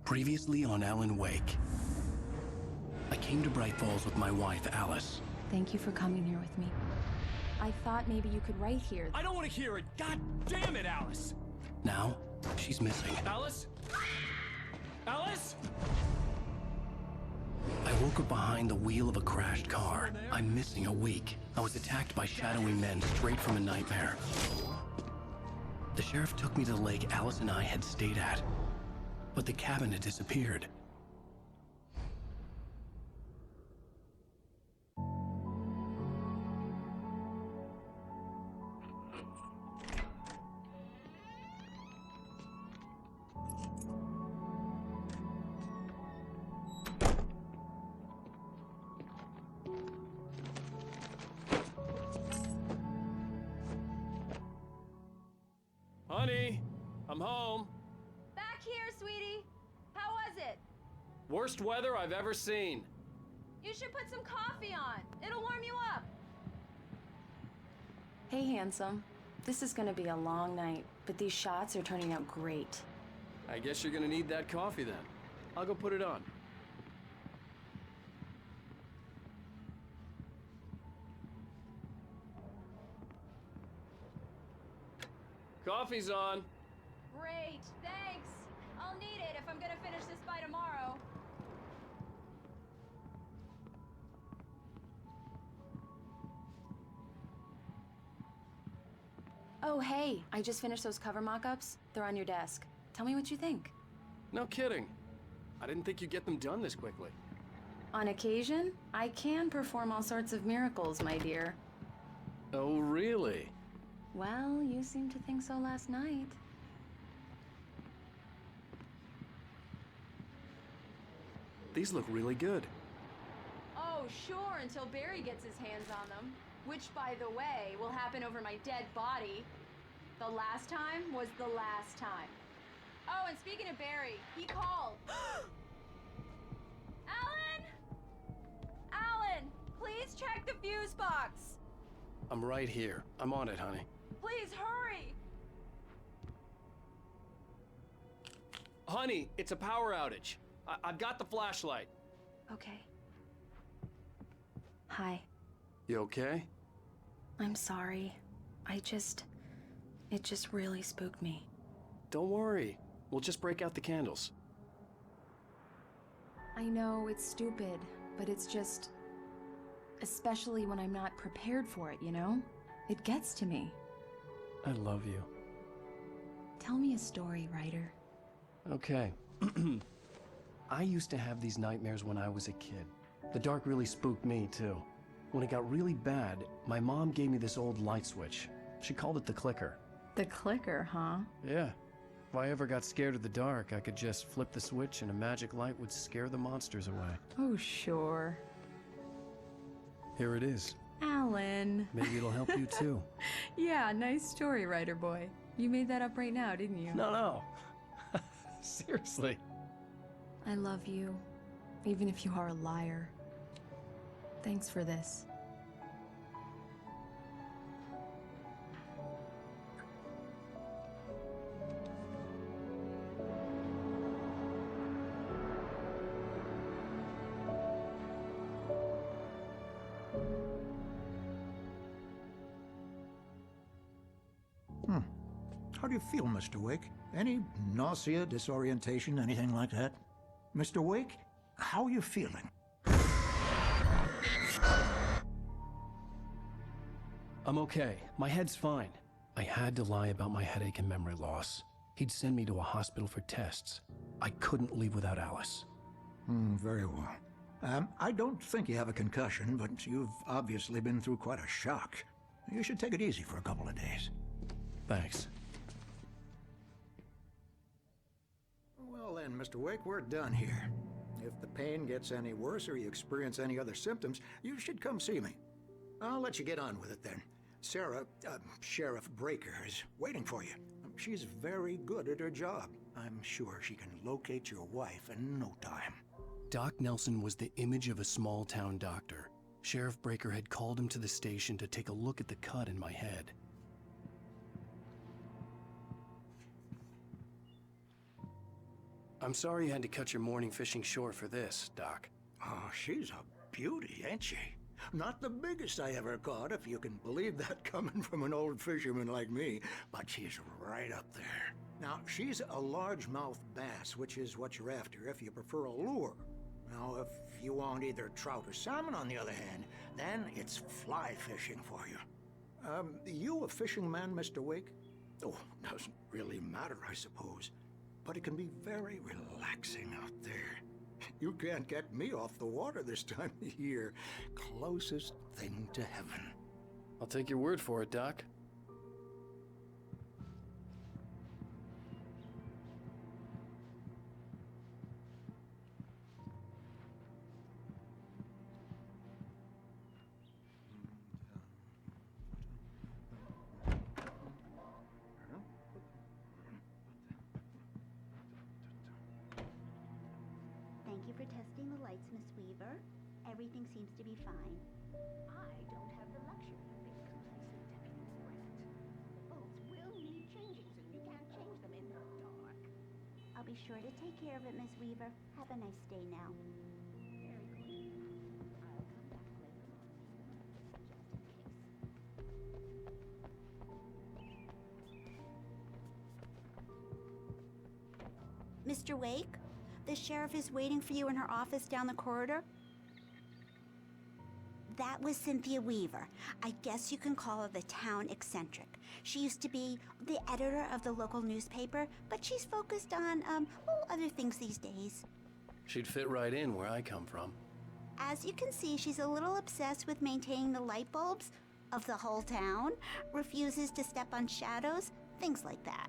Previously on Alan Wake. I came to Bright Falls with my wife, Alice. Thank you for coming here with me. I thought maybe you could write here. I don't want to hear it! God damn it, Alice! Now, she's missing. Alice? Alice? I woke up behind the wheel of a crashed car. I'm missing a week. I was attacked by shadowy men straight from a nightmare. The sheriff took me to the lake Alice and I had stayed at. But the cabin had disappeared. Honey, I'm home. Back here, sweetie. How was it? Worst weather I've ever seen. You should put some coffee on. It'll warm you up. Hey, handsome. This is gonna be a long night, but these shots are turning out great. I guess you're gonna need that coffee then. I'll go put it on. Coffee's on. Great, thanks. I'll need it if I'm gonna finish this by tomorrow. Oh, hey, I just finished those cover mock-ups. They're on your desk. Tell me what you think. No kidding. I didn't think you'd get them done this quickly. On occasion, I can perform all sorts of miracles, my dear. Oh, really? Well, you seemed to think so last night. These look really good. Oh, sure, until Barry gets his hands on them. Which, by the way, will happen over my dead body. The last time was the last time. Oh, and speaking of Barry, he called. Alan! Alan, please check the fuse box. I'm right here. I'm on it, honey. Please hurry. Honey, it's a power outage. I've got the flashlight. Okay. Hi. You okay? I'm sorry. It just really spooked me. Don't worry. We'll just break out the candles. I know it's stupid, but it's just... especially when I'm not prepared for it, you know? It gets to me. I love you. Tell me a story, writer. Okay. I used to have these nightmares when I was a kid. The dark really spooked me, too. When it got really bad, my mom gave me this old light switch. She called it the clicker. The clicker, huh? Yeah. If I ever got scared of the dark, I could just flip the switch and a magic light would scare the monsters away. Oh, sure. Here it is. Alan. Maybe it'll help you, too. Yeah, nice story, writer boy. You made that up right now, didn't you? No. Seriously. I love you, even if you are a liar. Thanks for this. How do you feel, Mr. Wake? Any nausea, disorientation, anything like that? Mr. Wake, how are you feeling? I'm okay. My head's fine. I had to lie about my headache and memory loss. He'd send me to a hospital for tests. I couldn't leave without Alice. Very well. I don't think you have a concussion, but you've obviously been through quite a shock. You should take it easy for a couple of days. Thanks. Well then, Mr. Wake, we're done here. If the pain gets any worse or you experience any other symptoms, you should come see me. I'll let you get on with it then. Sarah, Sheriff Breaker, is waiting for you. She's very good at her job. I'm sure she can locate your wife in no time. Doc Nelson was the image of a small-town doctor. Sheriff Breaker had called him to the station to take a look at the cut in my head. I'm sorry you had to cut your morning fishing short for this, Doc. Oh, she's a beauty, ain't she? Not the biggest I ever caught, if you can believe that coming from an old fisherman like me, but she's right up there. Now, she's a largemouth bass, which is what you're after if you prefer a lure. Now, if you want either trout or salmon, on the other hand, then it's fly fishing for you. You a fishing man, Mr. Wake? Oh, doesn't really matter, I suppose. But it can be very relaxing out there. You can't get me off the water this time of year. Closest thing to heaven. I'll take your word for it, Doc. Thank you for testing the lights, Miss Weaver. Everything seems to be fine. I don't have the luxury of being complacent, Deputy Brent. The bulbs will need changing, so you can't change them in the dark. I'll be sure to take care of it, Miss Weaver. Have a nice day now. Very good. I'll come back later on, just in case. Mr. Wake? The sheriff is waiting for you in her office down the corridor. That was Cynthia Weaver. I guess you can call her the town eccentric. She used to be the editor of the local newspaper, but she's focused on, other things these days. She'd fit right in where I come from. As you can see, she's a little obsessed with maintaining the light bulbs of the whole town, refuses to step on shadows, things like that.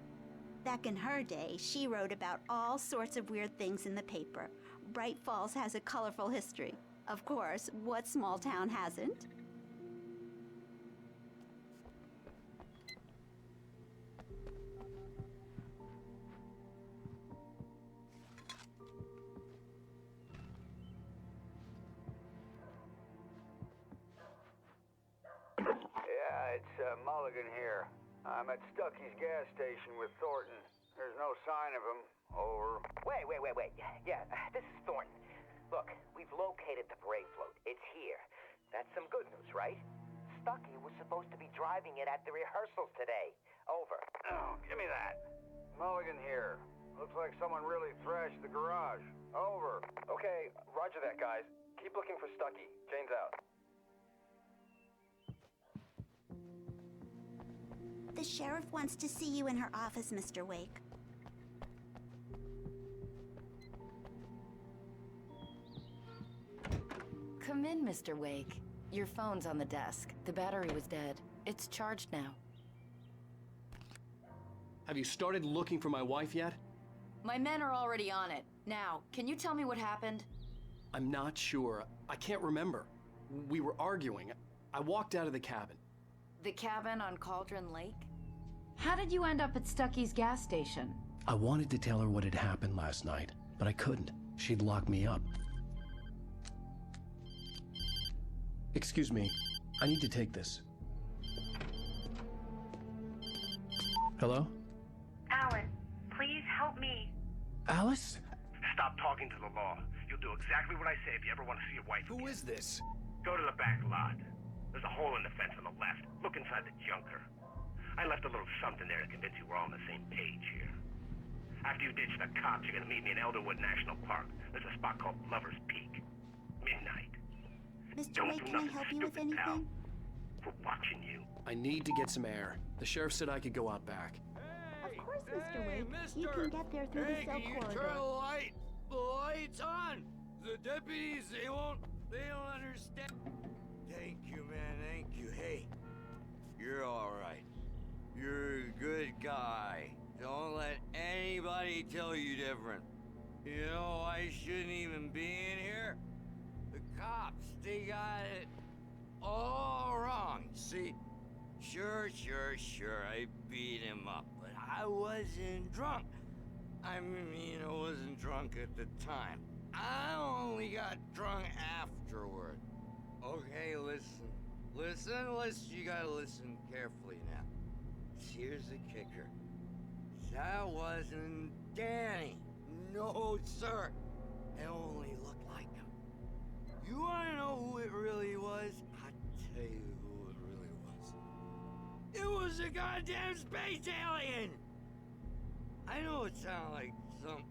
Back in her day, she wrote about all sorts of weird things in the paper. Bright Falls has a colorful history. Of course, what small town hasn't? Yeah, it's Mulligan here. I'm at Stucky's gas station with Thornton. There's no sign of him. Over. Wait. Yeah, this is Thornton. Look, we've located the parade float. It's here. That's some good news, right? Stucky was supposed to be driving it at the rehearsals today. Over. Oh, give me that. Mulligan here. Looks like someone really thrashed the garage. Over. Okay, roger that, guys. Keep looking for Stucky. Jane's out. The sheriff wants to see you in her office, Mr. Wake. Come in, Mr. Wake. Your phone's on the desk. The battery was dead. It's charged now. Have you started looking for my wife yet? My men are already on it. Now, can you tell me what happened? I'm not sure. I can't remember. We were arguing. I walked out of the cabin. The cabin on Cauldron Lake? How did you end up at Stucky's gas station? I wanted to tell her what had happened last night, but I couldn't. She'd lock me up. Excuse me. I need to take this. Hello? Alan, please help me. Alice? Stop talking to the law. You'll do exactly what I say if you ever want to see your wife again. Who is this? Go to the back lot. There's a hole in the fence on the left. Look inside the junker. I left a little something there to convince you we're all on the same page here. After you ditch the cops, you're gonna meet me in Elderwood National Park. There's a spot called Lover's Peak. Midnight. Mr. Wake, can I help you with anything? Pal. We're watching you. I need to get some air. The sheriff said I could go out back. Of course, Mr. Wake. You can get there through the cell corridor. Turn the light! The light's on! The deputies, they don't understand. Thank you, man, thank you. Hey, you're all right. You're a good guy. Don't let anybody tell you different. You know, I shouldn't even be in here. The cops, they got it all wrong. See, sure, I beat him up, but I wasn't drunk. I mean, I wasn't drunk at the time. I only got drunk afterward. Okay, listen. You gotta listen carefully now. Here's the kicker. That wasn't Danny. No, sir. It only looked like him. You wanna know who it really was? I'll tell you who it really was. It was a goddamn space alien! I know it sounds like something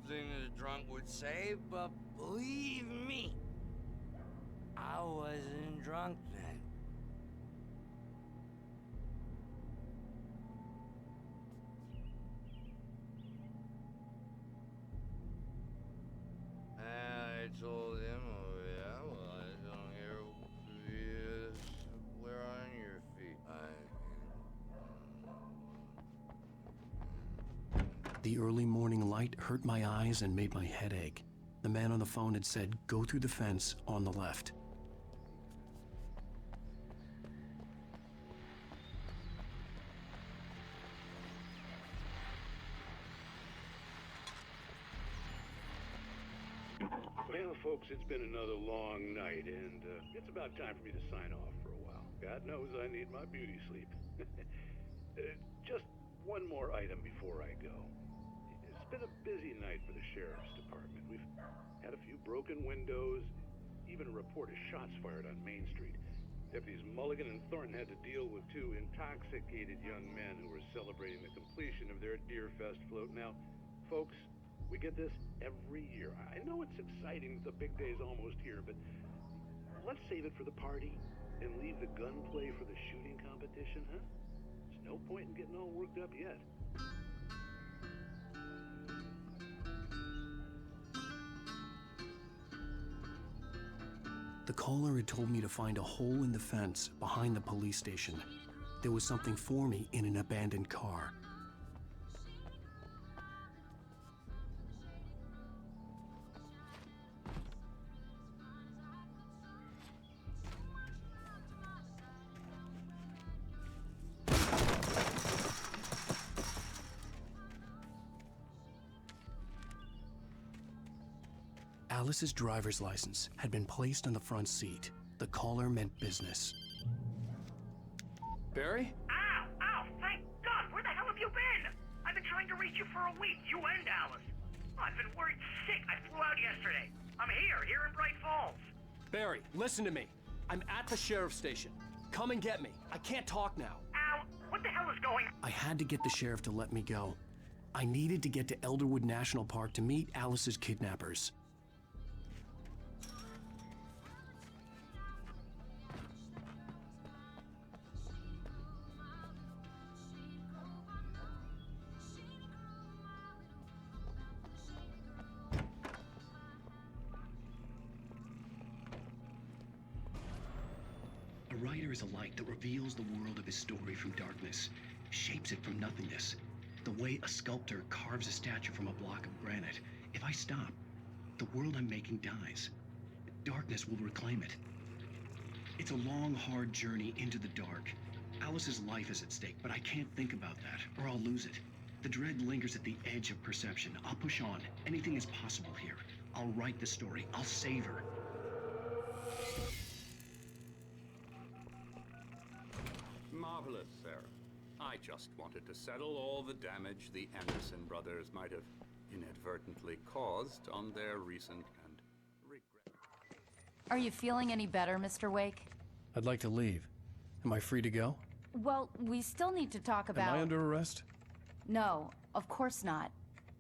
a drunk would say, but believe me, I wasn't drunk then. And I told him, oh yeah, well, I don't hear where on your feet. The early morning light hurt my eyes and made my head ache. The man on the phone had said, go through the fence on the left. Well, folks, it's been another long night, and it's about time for me to sign off for a while. God knows I need my beauty sleep. Just one more item before I go. It's been a busy night for the Sheriff's Department. We've had a few broken windows, even a report of shots fired on Main Street. Deputies Mulligan and Thornton had to deal with two intoxicated young men who were celebrating the completion of their Deerfest float. Now, folks, we get this every year. I know it's exciting that the big day's almost here, but let's save it for the party and leave the gunplay for the shooting competition, huh? There's no point in getting all worked up yet. The caller had told me to find a hole in the fence behind the police station. There was something for me in an abandoned car. Alice's driver's license had been placed on the front seat. The caller meant business. Barry? Ow! Ow! Thank God! Where the hell have you been? I've been trying to reach you for a week, you and Alice. I've been worried sick. I flew out yesterday. I'm here in Bright Falls. Barry, listen to me. I'm at the sheriff's station. Come and get me. I can't talk now. Ow! What the hell is going on? I had to get the sheriff to let me go. I needed to get to Elderwood National Park to meet Alice's kidnappers. A writer is a light that reveals the world of his story from darkness, shapes it from nothingness. The way a sculptor carves a statue from a block of granite. If I stop, the world I'm making dies. Darkness will reclaim it. It's a long, hard journey into the dark. Alice's life is at stake, but I can't think about that, or I'll lose it. The dread lingers at the edge of perception. I'll push on. Anything is possible here. I'll write the story. I'll save her. Marvelous, Sarah. I just wanted to settle all the damage the Anderson brothers might have inadvertently caused on their recent and regret. Are you feeling any better, Mr. Wake? I'd like to leave. Am I free to go? Well, we still need to talk about... Am I under arrest? No, of course not.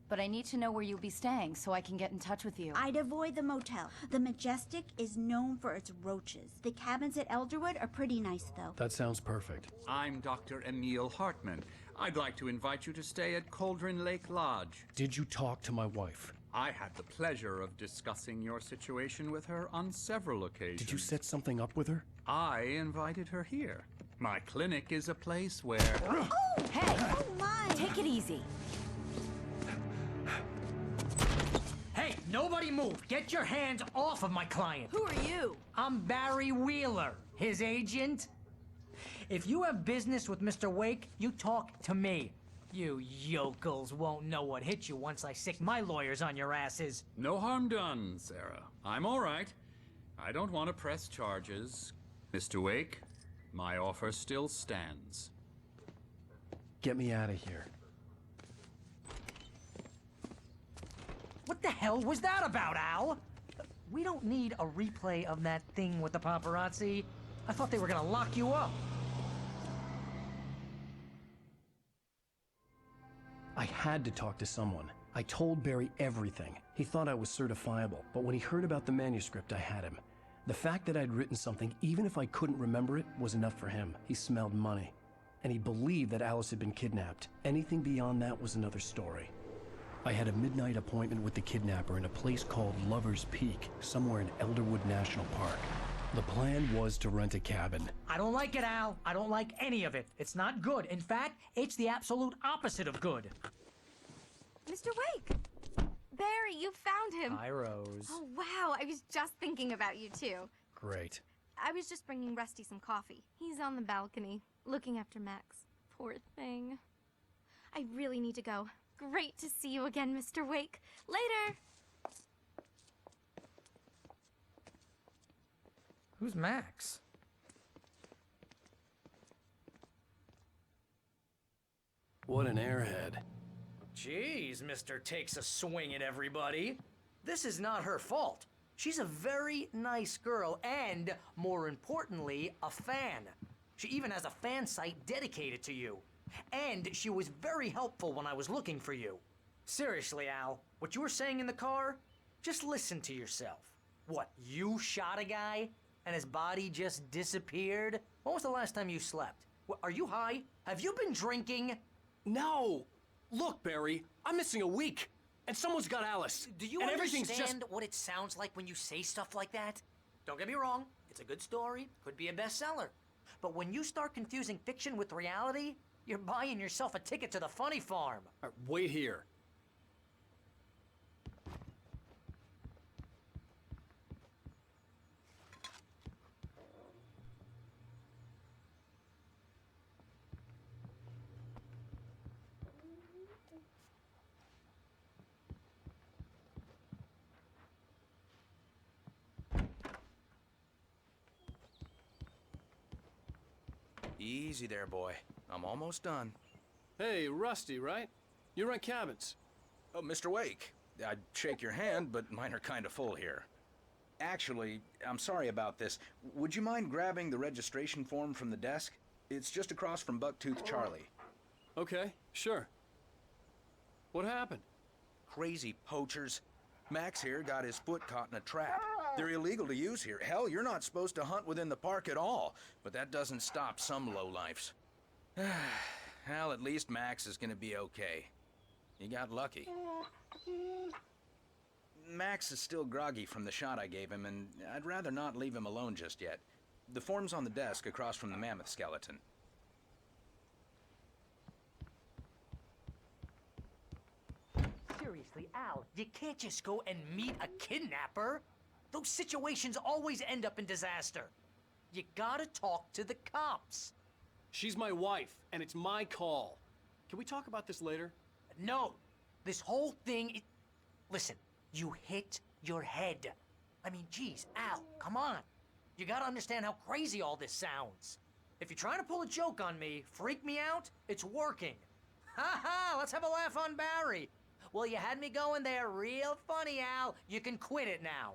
But I need to know where you'll be staying so I can get in touch with you. I'd avoid the motel. The Majestic is known for its roaches. The cabins at Elderwood are pretty nice, though. That sounds perfect. I'm Dr. Emil Hartman. I'd like to invite you to stay at Cauldron Lake Lodge. Did you talk to my wife? I had the pleasure of discussing your situation with her on several occasions. Did you set something up with her? I invited her here. My clinic is a place where... Oh! Hey! Oh, my! Take it easy. Hey, nobody move! Get your hands off of my client! Who are you? I'm Barry Wheeler, his agent. If you have business with Mr. Wake, you talk to me. You yokels won't know what hit you once I sick my lawyers on your asses. No harm done, Sarah. I'm all right. I don't want to press charges. Mr. Wake, my offer still stands. Get me out of here. What the hell was that about, Al? We don't need a replay of that thing with the paparazzi. I thought they were gonna lock you up. I had to talk to someone. I told Barry everything. He thought I was certifiable, but when he heard about the manuscript, I had him. The fact that I'd written something, even if I couldn't remember it, was enough for him. He smelled money. And he believed that Alice had been kidnapped. Anything beyond that was another story. I had a midnight appointment with the kidnapper in a place called Lover's Peak, somewhere in Elderwood National Park. The plan was to rent a cabin. I don't like it, Al. I don't like any of it. It's not good. In fact, it's the absolute opposite of good. Mr. Wake! Barry, you found him! Hi, Rose. Oh, wow. I was just thinking about you, too. Great. I was just bringing Rusty some coffee. He's on the balcony, looking after Max. Poor thing. I really need to go. Great to see you again, Mr. Wake. Later! Who's Max? What an airhead. Jeez, Mr. Takes a swing at everybody. This is not her fault. She's a very nice girl and, more importantly, a fan. She even has a fan site dedicated to you. And she was very helpful when I was looking for you. Seriously, Al, what you were saying in the car? Just listen to yourself. What, you shot a guy and his body just disappeared? When was the last time you slept? What, are you high? Have you been drinking? No! Look, Barry, I'm missing a week, and someone's got Alice. Do you understand what it sounds like when you say stuff like that? Don't get me wrong, it's a good story, could be a bestseller. But when you start confusing fiction with reality, you're buying yourself a ticket to the funny farm. Wait here. Easy there, boy. I'm almost done. Hey, Rusty, right? You rent cabins. Oh, Mr. Wake. I'd shake your hand, but mine are kind of full here. Actually, I'm sorry about this. Would you mind grabbing the registration form from the desk? It's just across from Bucktooth Charlie. Okay, sure. What happened? Crazy poachers. Max here got his foot caught in a trap. They're illegal to use here. Hell, you're not supposed to hunt within the park at all. But that doesn't stop some lowlifes. Hell, at least Max is gonna be okay. You got lucky. Max is still groggy from the shot I gave him, and I'd rather not leave him alone just yet. The form's on the desk across from the mammoth skeleton. Seriously, Al, you can't just go and meet a kidnapper. Those situations always end up in disaster. You gotta talk to the cops. She's my wife, and it's my call. Can we talk about this later? No. This whole thing... Listen, you hit your head. I mean, geez, Al, come on. You gotta understand how crazy all this sounds. If you're trying to pull a joke on me, freak me out, it's working. Ha ha, let's have a laugh on Barry. Well, you had me going there real funny, Al. You can quit it now.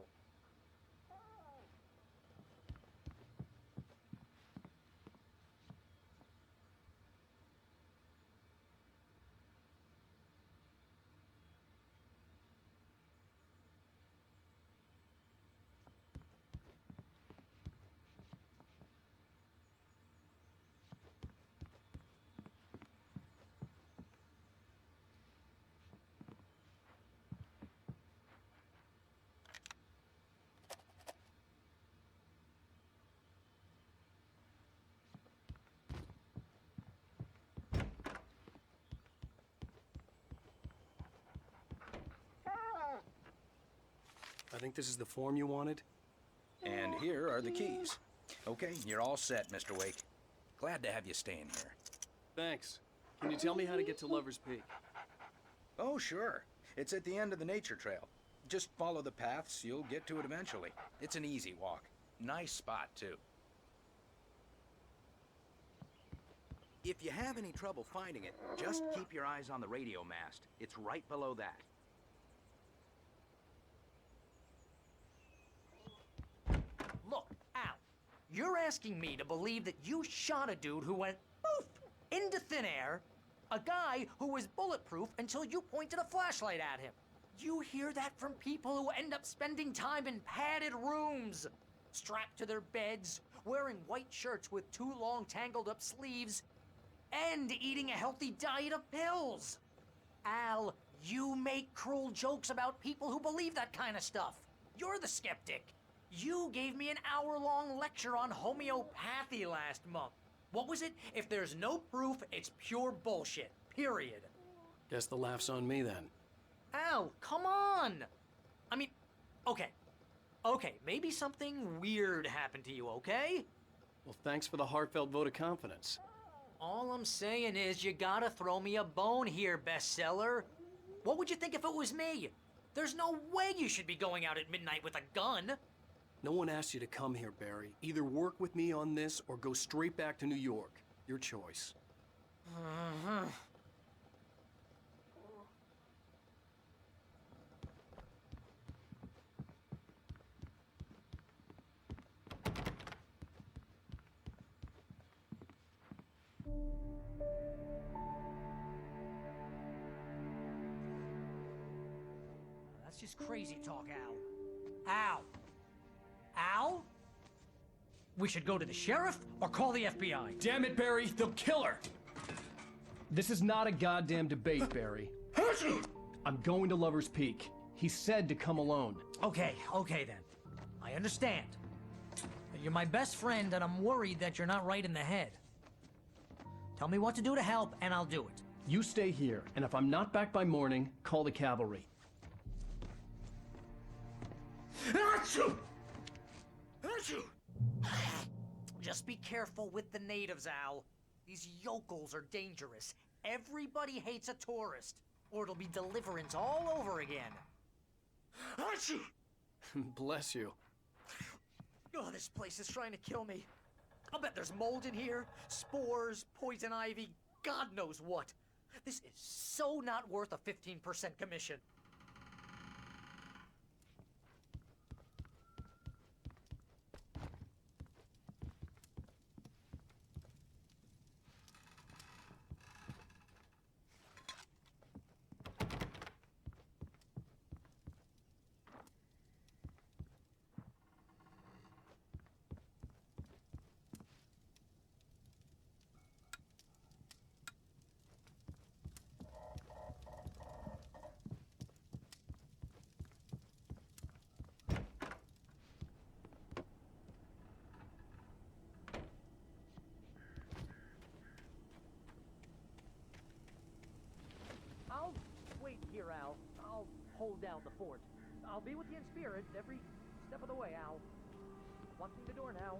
I think this is the form you wanted. And here are the keys. Okay, you're all set, Mr. Wake. Glad to have you staying here. Thanks. Can you tell me how to get to Lover's Peak? Oh, sure. It's at the end of the nature trail. Just follow the paths, you'll get to it eventually. It's an easy walk. Nice spot, too. If you have any trouble finding it, just keep your eyes on the radio mast. It's right below that. asking me to believe that you shot a dude who went poof into thin air, a guy who was bulletproof until you pointed a flashlight at him. You hear that from people who end up spending time in padded rooms, strapped to their beds, wearing white shirts with too long tangled up sleeves, and eating a healthy diet of pills. Al, you make cruel jokes about people who believe that kind of stuff. You're the skeptic. You gave me an hour-long lecture on homeopathy last month. What was it? If there's no proof, it's pure bullshit. Period. Guess the laugh's on me then. Al, come on! I mean, okay. Okay, maybe something weird happened to you, okay? Well, thanks for the heartfelt vote of confidence. All I'm saying is you gotta throw me a bone here, bestseller. What would you think if it was me? There's no way you should be going out at midnight with a gun. No one asked you to come here, Barry. Either work with me on this or go straight back to New York. Your choice. That's just crazy talk, Al. Al! Al? We should go to the sheriff or call the FBI. Damn it, Barry, they'll kill her! This is not a goddamn debate, Barry. I'm going to Lover's Peak. He said to come alone. Okay then. I understand. You're my best friend, and I'm worried that you're not right in the head. Tell me what to do to help, and I'll do it. You stay here, and if I'm not back by morning, call the cavalry. Achoo! Achoo! Just be careful with the natives, Al. These yokels are dangerous. Everybody hates a tourist, or it'll be Deliverance all over again. Achoo! Bless you. Oh, this place is trying to kill me. I'll bet there's mold in here, spores, poison ivy, God knows what. This is so not worth a 15% commission. I'll wait here, Al. I'll hold down the fort. I'll be with you in spirit every step of the way, Al. Locking the door now.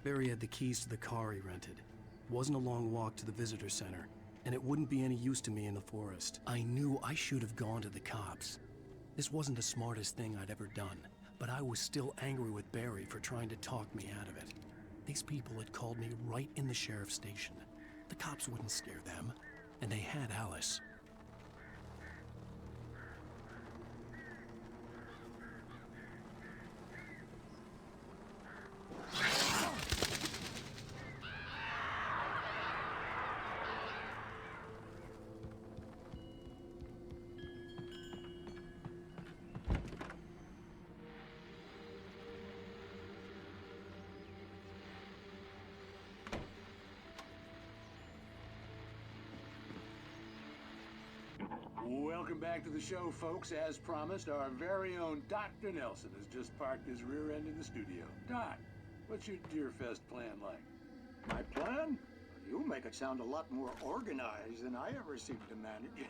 Barry had the keys to the car he rented. It wasn't a long walk to the visitor center, and it wouldn't be any use to me in the forest. I knew I should have gone to the cops. This wasn't the smartest thing I'd ever done, but I was still angry with Barry for trying to talk me out of it. These people had called me right in the sheriff's station. The cops wouldn't scare them, and they had Alice. Welcome back to the show, folks. As promised, our very own Dr. Nelson has just parked his rear end in the studio. Doc, what's your Deerfest plan like? My plan? You make it sound a lot more organized than I ever seem to manage.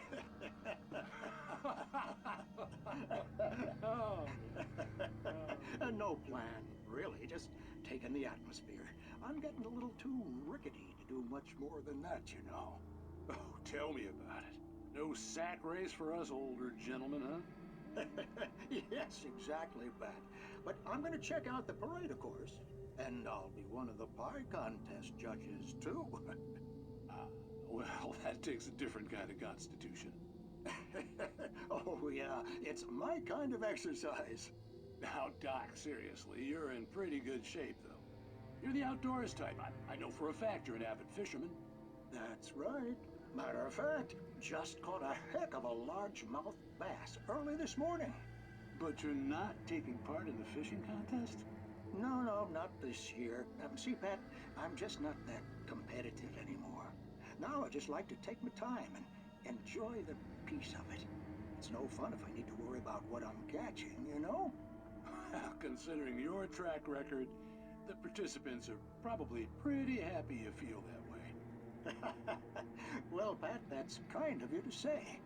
No plan, really. Just taking the atmosphere. I'm getting a little too rickety to do much more than that, you know. Oh, tell me about it. No sack race for us older gentlemen, huh? Yes, exactly, Pat. But I'm going to check out the parade, of course. And I'll be one of the pie contest judges, too. Well, that takes a different kind of constitution. Oh, yeah. It's my kind of exercise. Now, Doc, seriously, you're in pretty good shape, though. You're the outdoors type. I know for a fact you're an avid fisherman. That's right. Matter of fact, just caught a heck of a largemouth bass early this morning. But you're not taking part in the fishing contest? No, not this year. See, Pat, I'm just not that competitive anymore. Now I just like to take my time and enjoy the peace of it. It's no fun if I need to worry about what I'm catching, you know? Well, considering your track record, the participants are probably pretty happy you feel that way. Well, Pat, that's kind of you to say.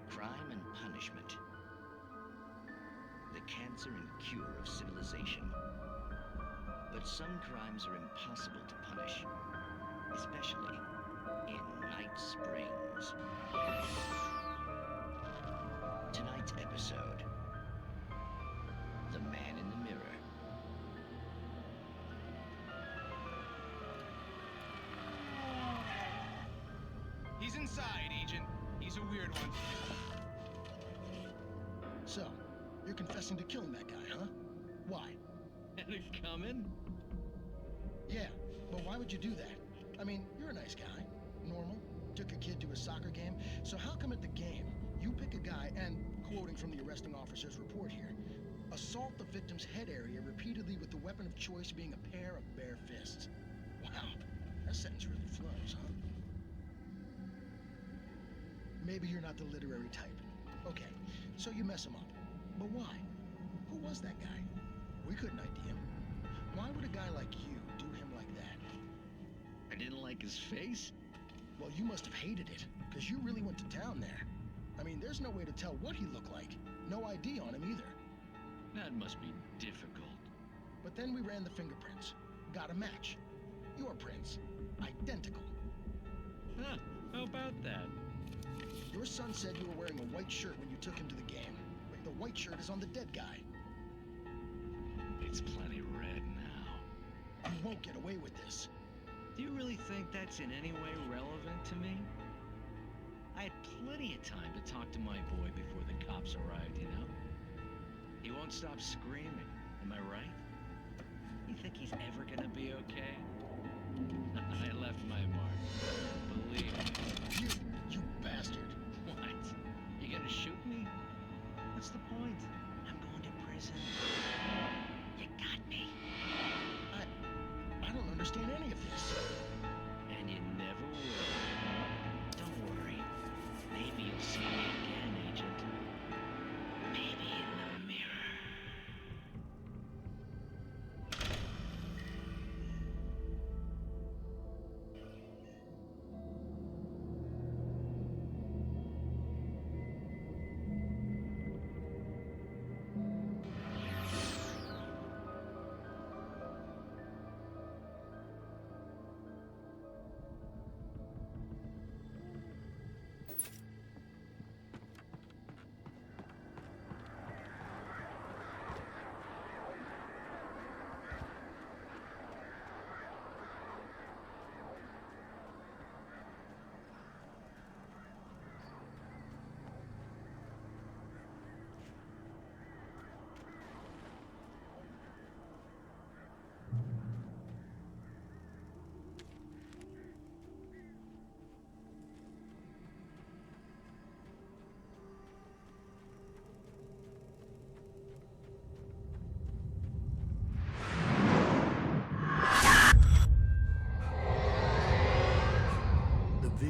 Crime and punishment. The cancer and cure of civilization. But some crimes are impossible to punish, especially in Night Springs. Tonight's episode, The Man in the Mirror. He's inside, Agent. He's a weird one. So, you're confessing to killing that guy, huh? Why? Had it coming? Yeah, but why would you do that? I mean, you're a nice guy. Normal. Took a kid to a soccer game. So how come at the game, you pick a guy and, quoting from the arresting officer's report here, assault the victim's head area repeatedly with the weapon of choice being a pair of bare fists? Wow, that sentence really flows, huh? Maybe you're not the literary type. Okay, so you mess him up. But why? Who was that guy? We couldn't ID him. Why would a guy like you do him like that? I didn't like his face? Well, you must have hated it, because you really went to town there. I mean, there's no way to tell what he looked like. No ID on him either. That must be difficult. But then we ran the fingerprints. Got a match. Your prints. Identical. Huh, how about that? Your son said you were wearing a white shirt when you took him to the game. The white shirt is on the dead guy. It's plenty red now. You won't get away with this. Do you really think that's in any way relevant to me? I had plenty of time to talk to my boy before the cops arrived, you know? He won't stop screaming, am I right? You think he's ever gonna be okay? I left my mark. Believe me. You bastard. What? You gonna shoot me? What's the point? I'm going to prison. You got me. I don't understand any of this. And you never will. Don't worry. Maybe you'll see me again, Agent. Maybe in the mirror.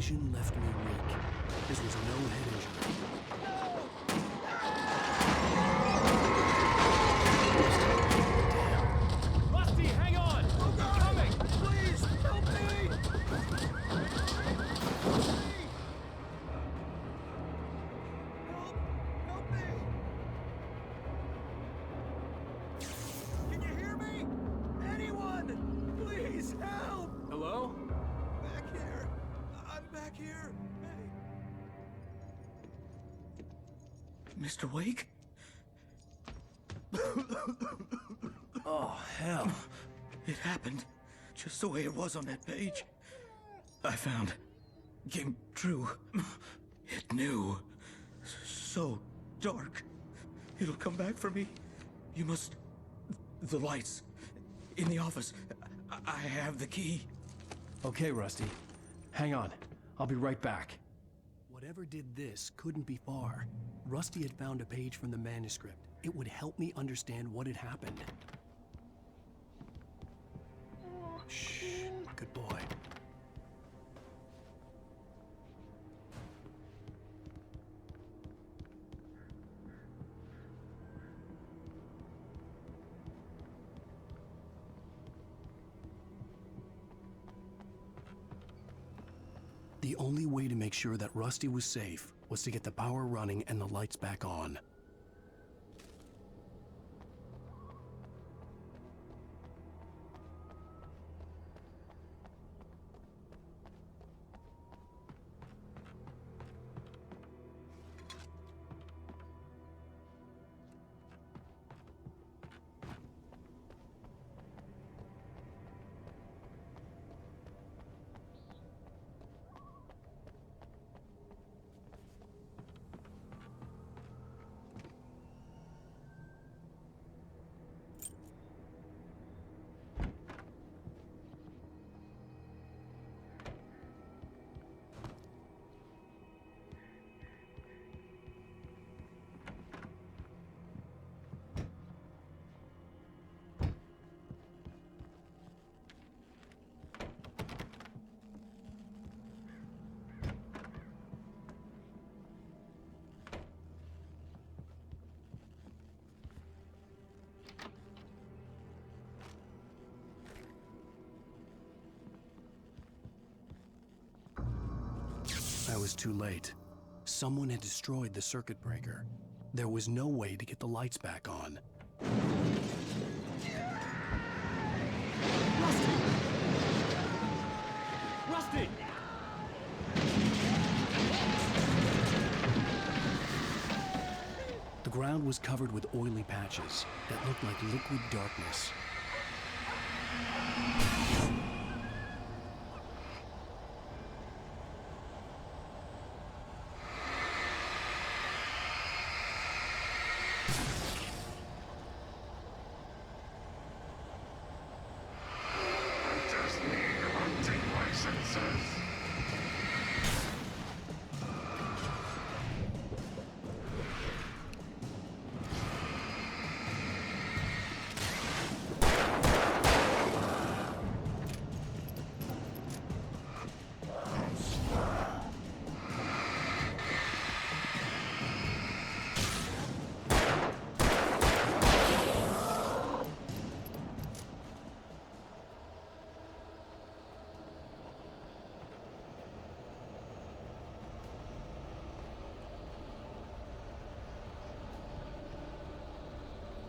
vision left me weak. This was no head injury. Rusty, hang on! I'm coming! Please, help me! Help me! Can you hear me? Anyone! Please, help! Hello? Back here. I'm back here. Hey. Mr. Wake? Oh, hell. It happened just the way it was on that page. I found. Came true. It knew. So dark. It'll come back for me. You must. The lights. In the office. I have the key. Okay, Rusty. Hang on. I'll be right back. Whatever did this couldn't be far. Rusty had found a page from the manuscript. It would help me understand what had happened. Shh. Good boy. The only way to make sure that Rusty was safe was to get the power running and the lights back on. I was too late. Someone had destroyed the circuit breaker. There was no way to get the lights back on. Rusty! The ground was covered with oily patches that looked like liquid darkness.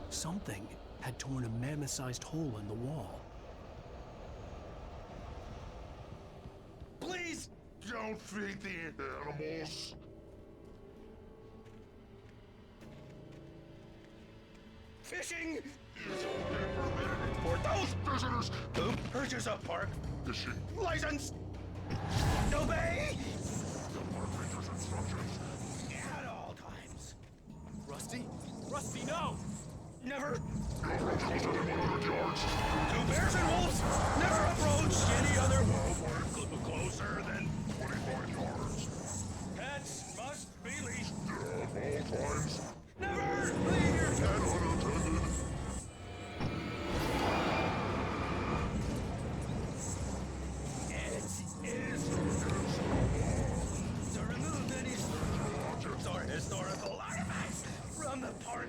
Something had torn a mammoth-sized hole in the wall. Please don't feed the animals. Fishing is only permitted for those visitors who purchase a park fishing license. Obey the park ranger's instructions at all times. Rusty? Rusty, no! Never. No approach closer than 100 yards. To bears and wolves, never approach any other wildlife closer than 25 yards. Pets must be leashed. At all times. Never leave your pet unattended. It is on the part.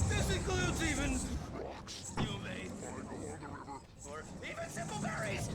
This includes even you made, or even simple berries.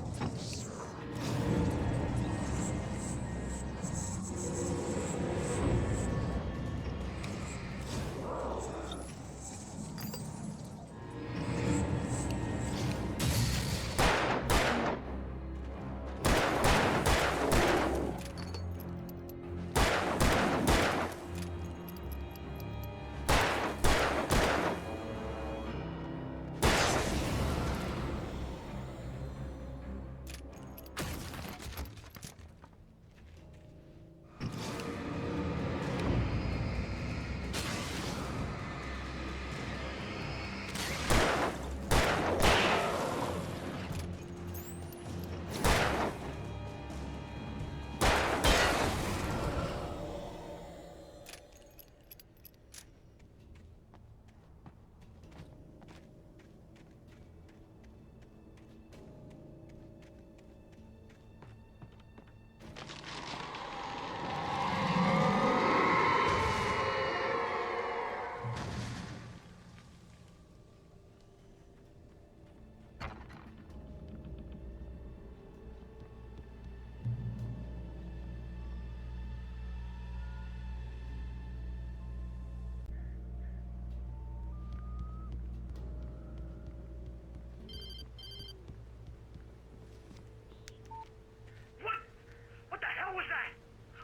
What the hell was that?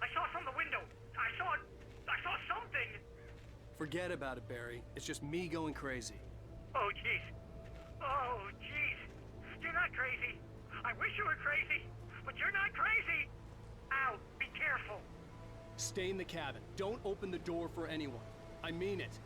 I saw from the window. I saw something. Forget about it, Barry. It's just me going crazy. Oh, jeez. Oh, jeez. You're not crazy. I wish you were crazy, but you're not crazy. Ow, be careful. Stay in the cabin. Don't open the door for anyone. I mean it.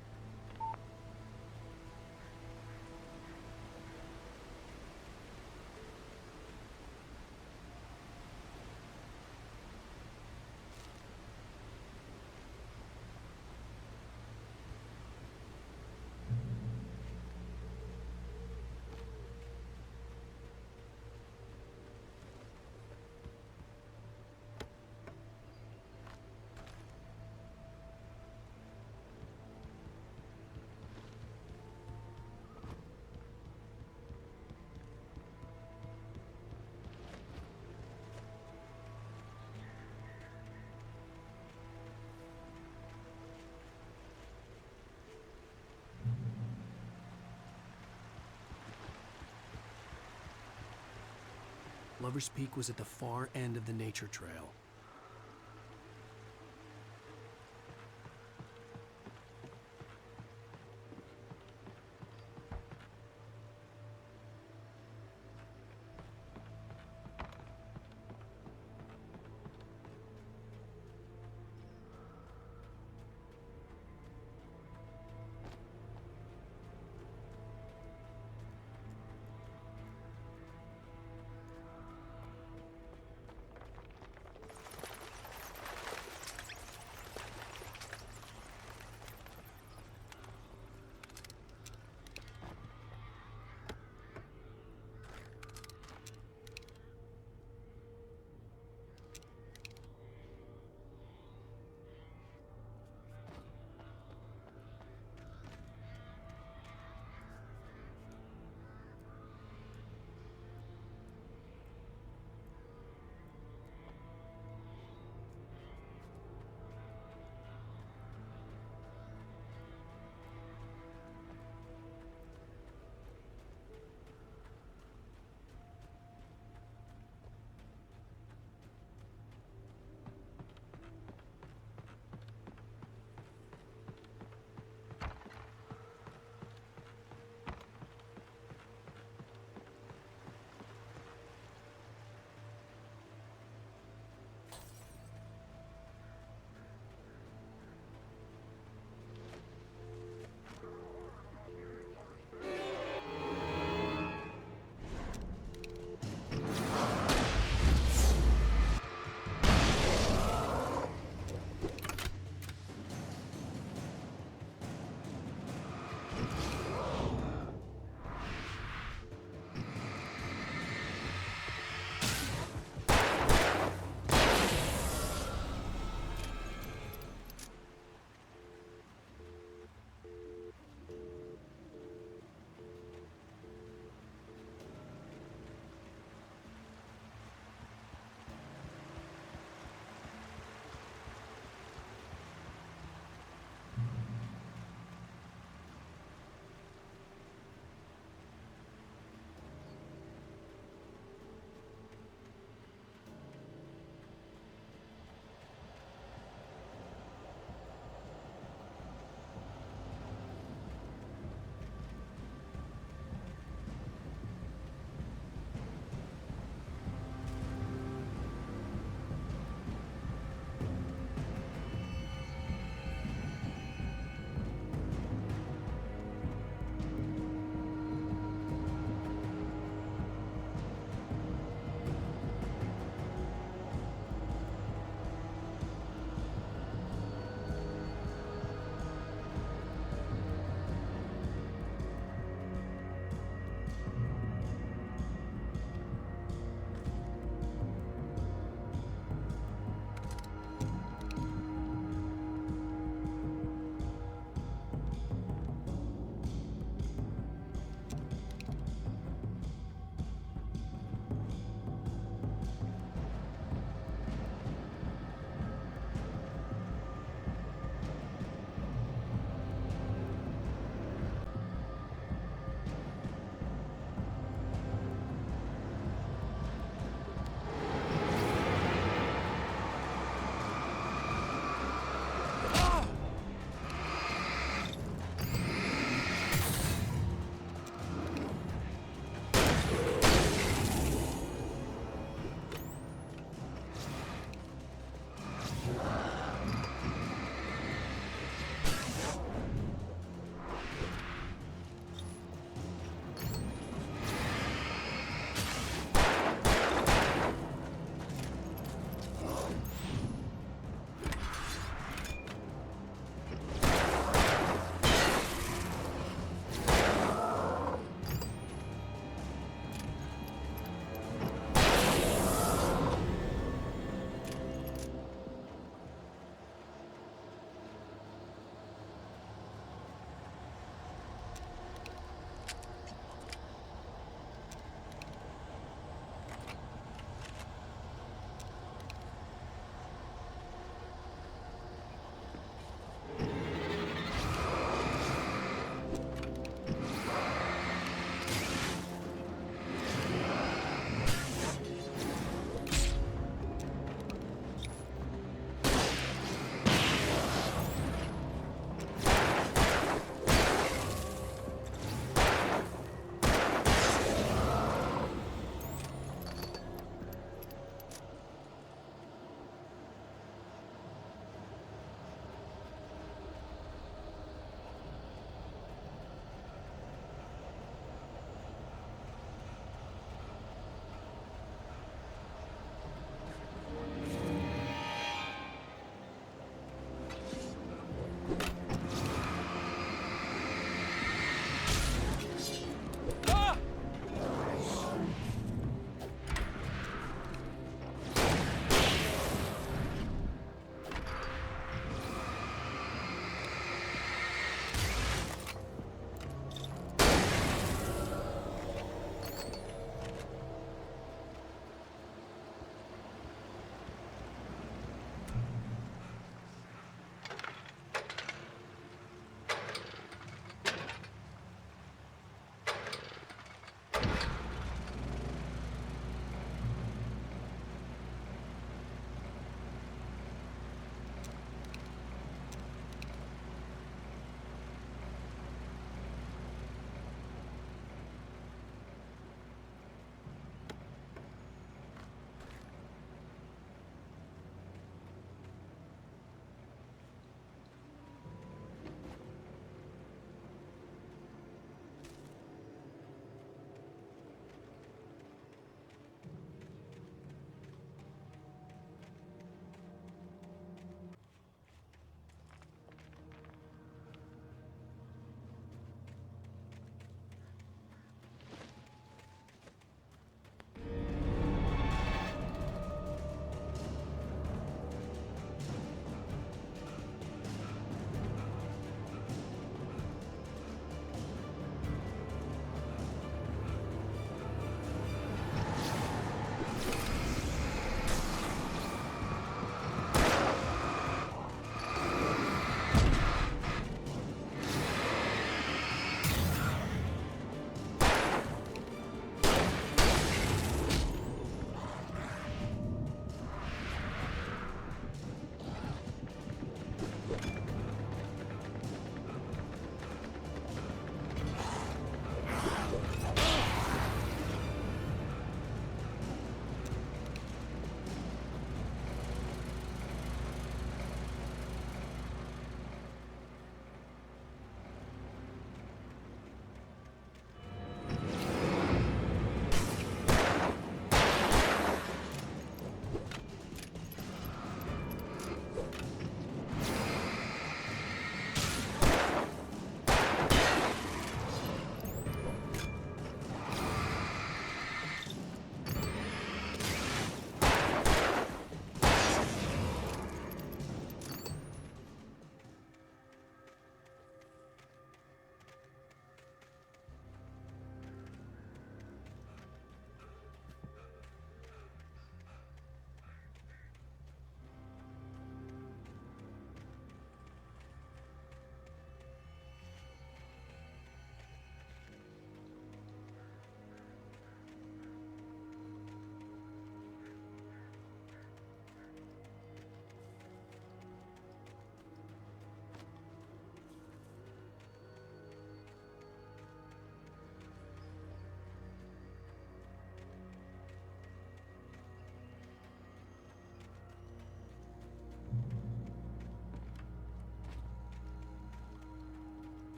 Lover's Peak was at the far end of the nature trail.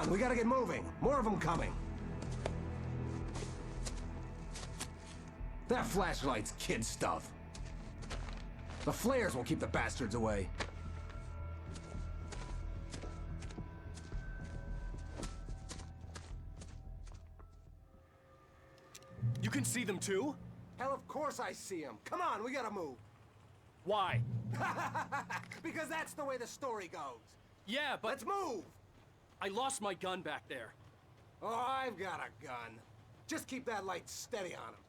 on, we gotta get moving. More of them coming. That flashlight's kid stuff. The flares will keep the bastards away. You can see them too? Hell, of course I see them. Come on, we gotta move. Why? Because that's the way the story goes. Yeah, but... Let's move! I lost my gun back there. Oh, I've got a gun. Just keep that light steady on him.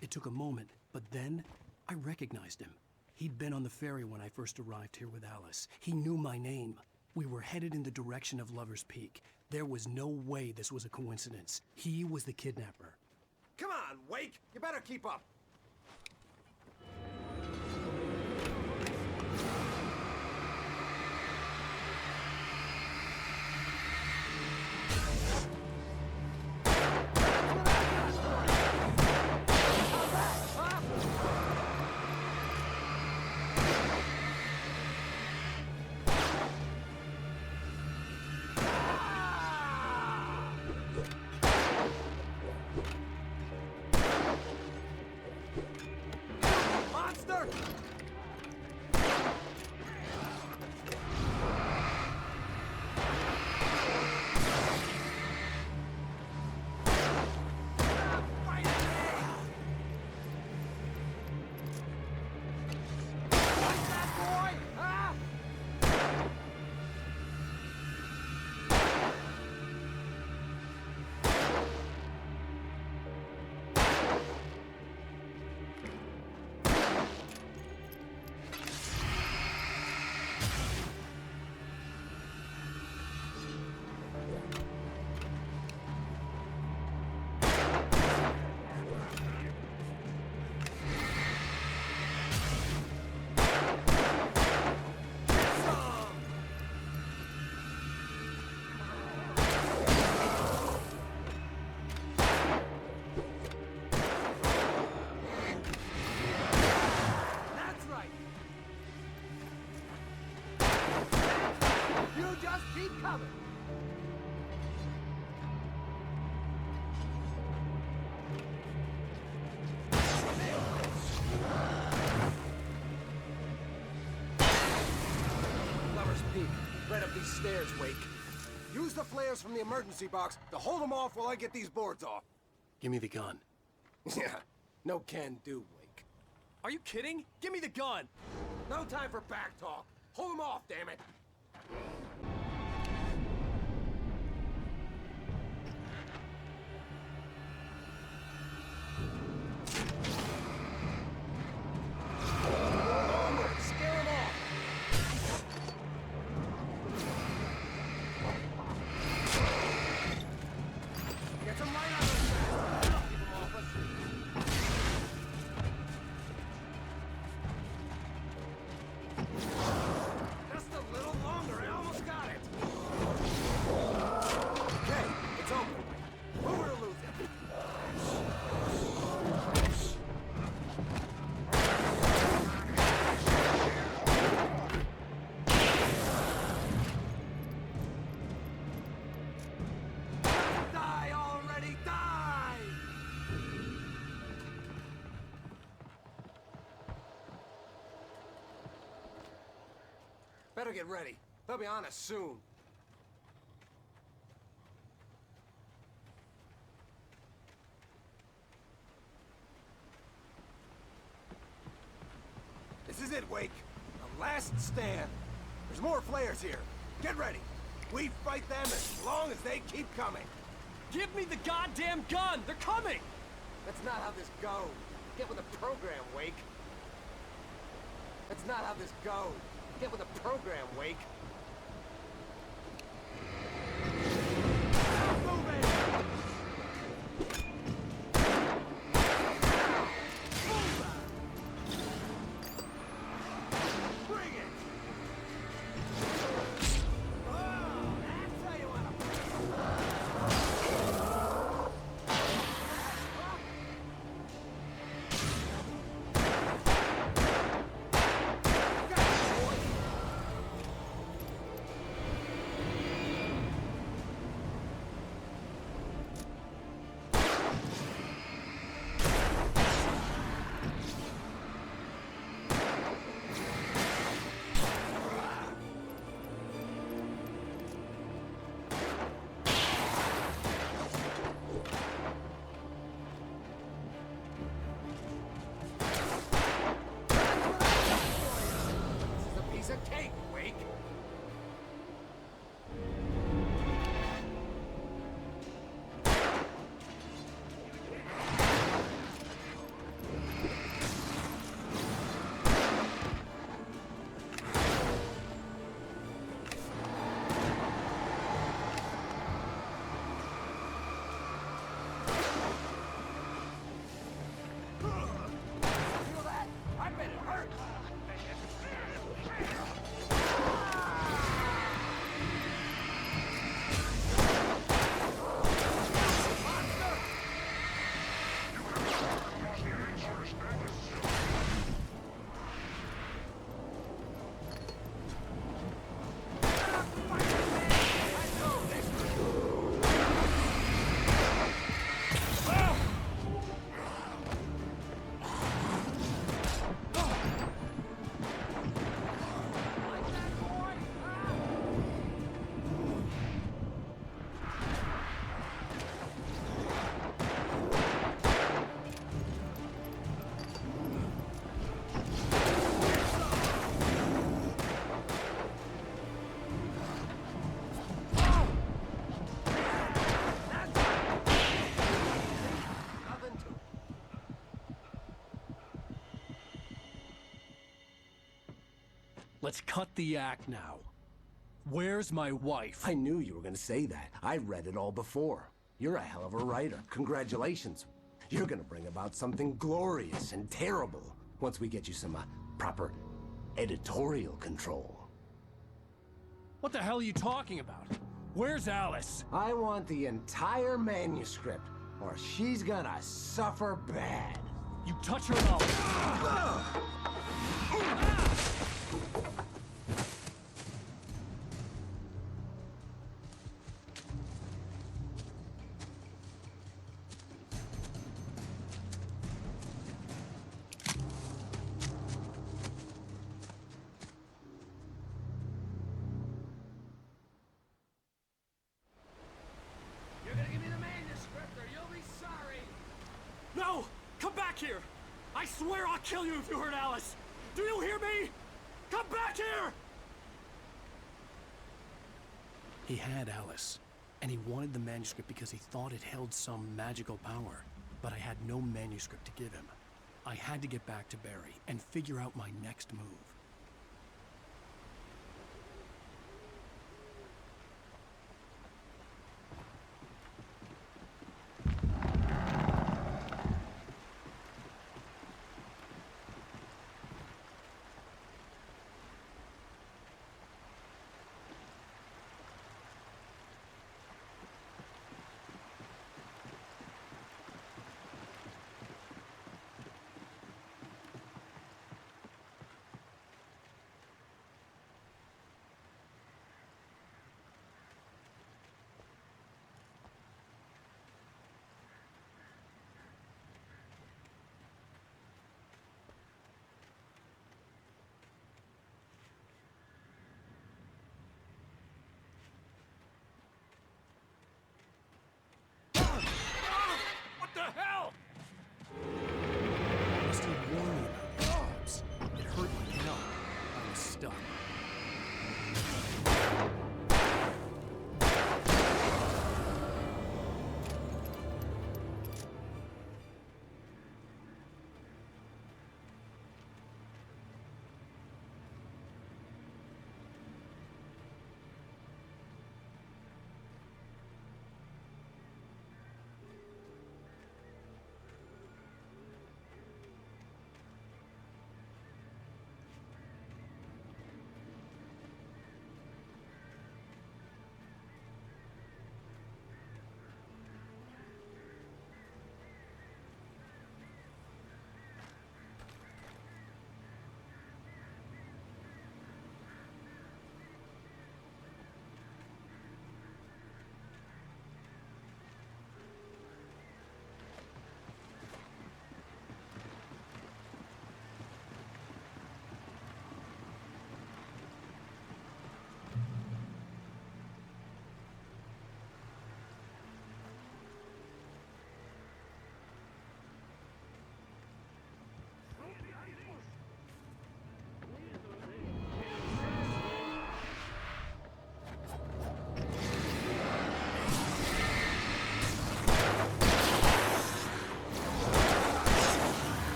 It took a moment, but then I recognized him. He'd been on the ferry when I first arrived here with Alice. He knew my name. We were headed in the direction of Lover's Peak. There was no way this was a coincidence. He was the kidnapper. Come on, Wake! You better keep up. Right up these stairs, Wake. Use the flares from the emergency box to hold them off while I get these boards off. Give me the gun. Yeah, no can do, Wake. Are you kidding? Give me the gun! No time for back talk. Hold them off, damn it. Better get ready. They'll be on us soon. This is it, Wake. The last stand. There's more flares here. Get ready. We fight them as long as they keep coming. Give me the goddamn gun! They're coming! That's not how this goes. Get with the program, Wake. That's not how this goes. Get with the program, Wake. Let's cut the act now. Where's my wife? I knew you were gonna say that. I read it all before. You're a hell of a writer. Congratulations. You're gonna bring about something glorious and terrible once we get you some proper editorial control. What the hell are you talking about? Where's Alice? I want the entire manuscript, or she's gonna suffer bad. You touch her and I'll... You're gonna give me the manuscript or you'll be sorry. No! Come back here! I swear I'll kill you if you hurt Alice! Do you hear me? Come back here! He had Alice, and he wanted the manuscript because he thought it held some magical power. But I had no manuscript to give him. I had to get back to Barry and figure out my next move.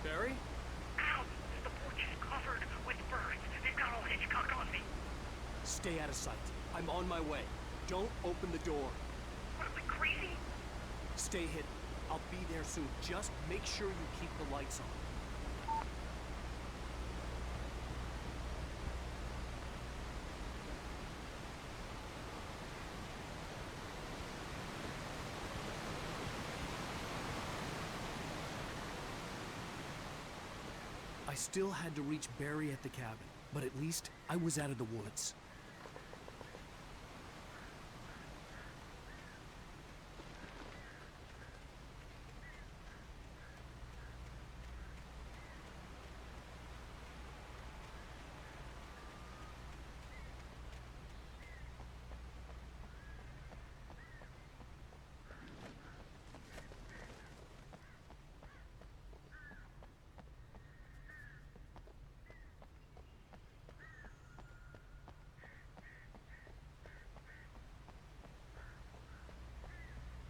Barry? Ow! The porch is covered with birds. They've got all Hitchcock on me. Stay out of sight. I'm on my way. Don't open the door. What, am I crazy? Stay hidden. I'll be there soon. Just make sure you keep the lights on. I still had to reach Barry at the cabin, but at least I was out of the woods.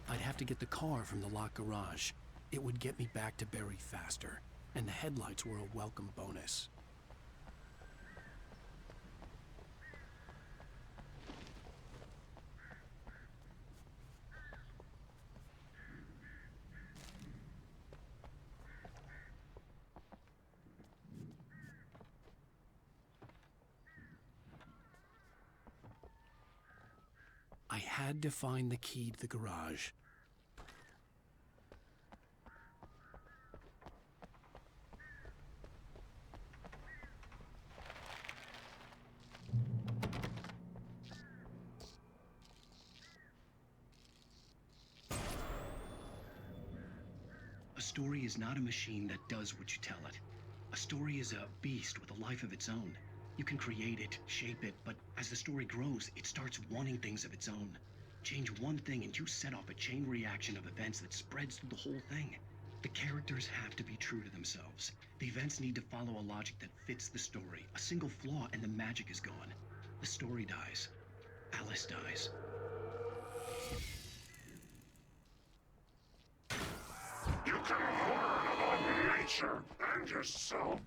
I'd have to get the car from the locked garage. It would get me back to Barry faster, and the headlights were a welcome bonus. I had to find the key to the garage. A story is not a machine that does what you tell it. A story is a beast with a life of its own. You can create it, shape it, but as the story grows, it starts wanting things of its own. Change one thing and you set off a chain reaction of events that spreads through the whole thing. The characters have to be true to themselves. The events need to follow a logic that fits the story. A single flaw and the magic is gone. The story dies. Alice dies. You can learn about nature and yourself.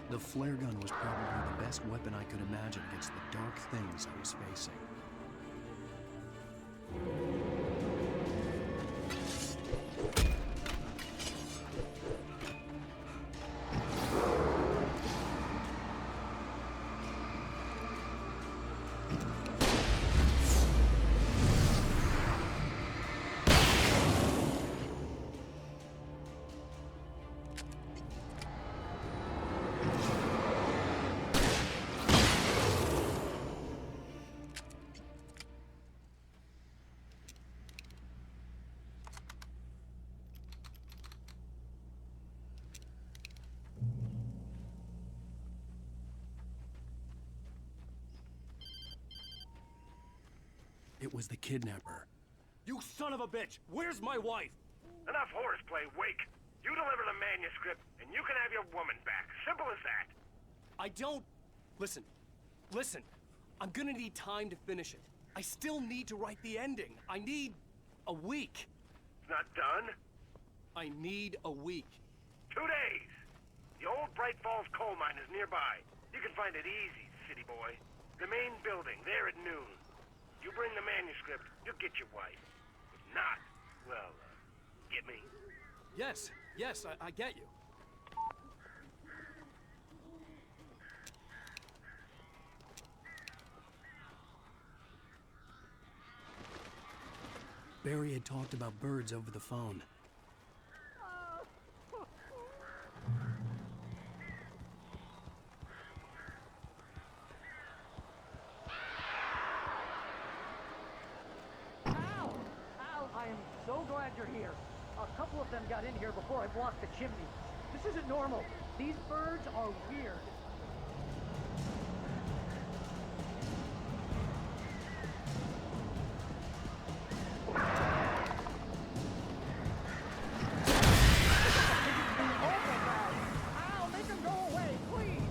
The flare gun was probably the best weapon I could imagine against the dark things I was facing. It was the kidnapper. You son of a bitch! Where's my wife? Enough horseplay, Wake. You deliver the manuscript, and you can have your woman back. Simple as that. I don't... Listen. Listen. I'm gonna need time to finish it. I still need to write the ending. I need... a week. It's not done? I need a week. 2 days. The old Bright Falls coal mine is nearby. You can find it easy, city boy. The main building, there at noon. You bring the manuscript, you'll get your wife. If not, well, get me? Yes, I get you. Barry had talked about birds over the phone. I am so glad you're here. A couple of them got in here before I blocked the chimney. This isn't normal. These birds are weird. Ow, make them go away, please!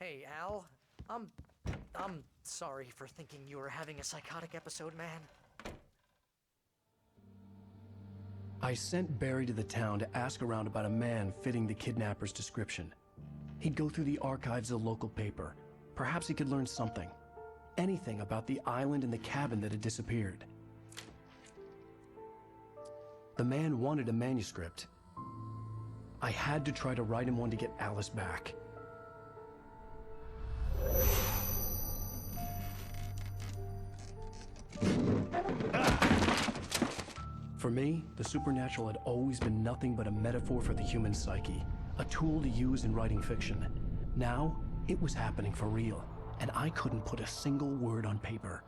Hey, Al. I'm sorry for thinking you were having a psychotic episode, man. I sent Barry to the town to ask around about a man fitting the kidnapper's description. He'd go through the archives of the local paper. Perhaps he could learn something. Anything about the island and the cabin that had disappeared. The man wanted a manuscript. I had to try to write him one to get Alice back. For me, the supernatural had always been nothing but a metaphor for the human psyche, a tool to use in writing fiction. Now, it was happening for real, and I couldn't put a single word on paper.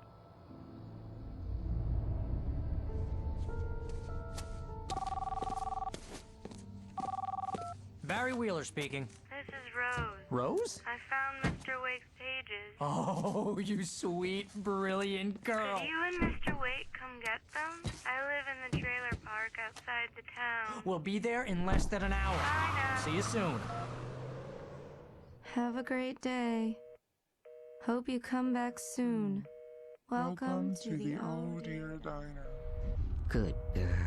Barry Wheeler speaking. This is Rose. Rose? I found Mr. Wake's pages. Oh, you sweet, brilliant girl. Could you and Mr. Wake come get them? I live in the trailer park outside the town. We'll be there in less than an hour. I know. See you soon. Have a great day. Hope you come back soon. Welcome to the Oh Dear Diner. Good girl.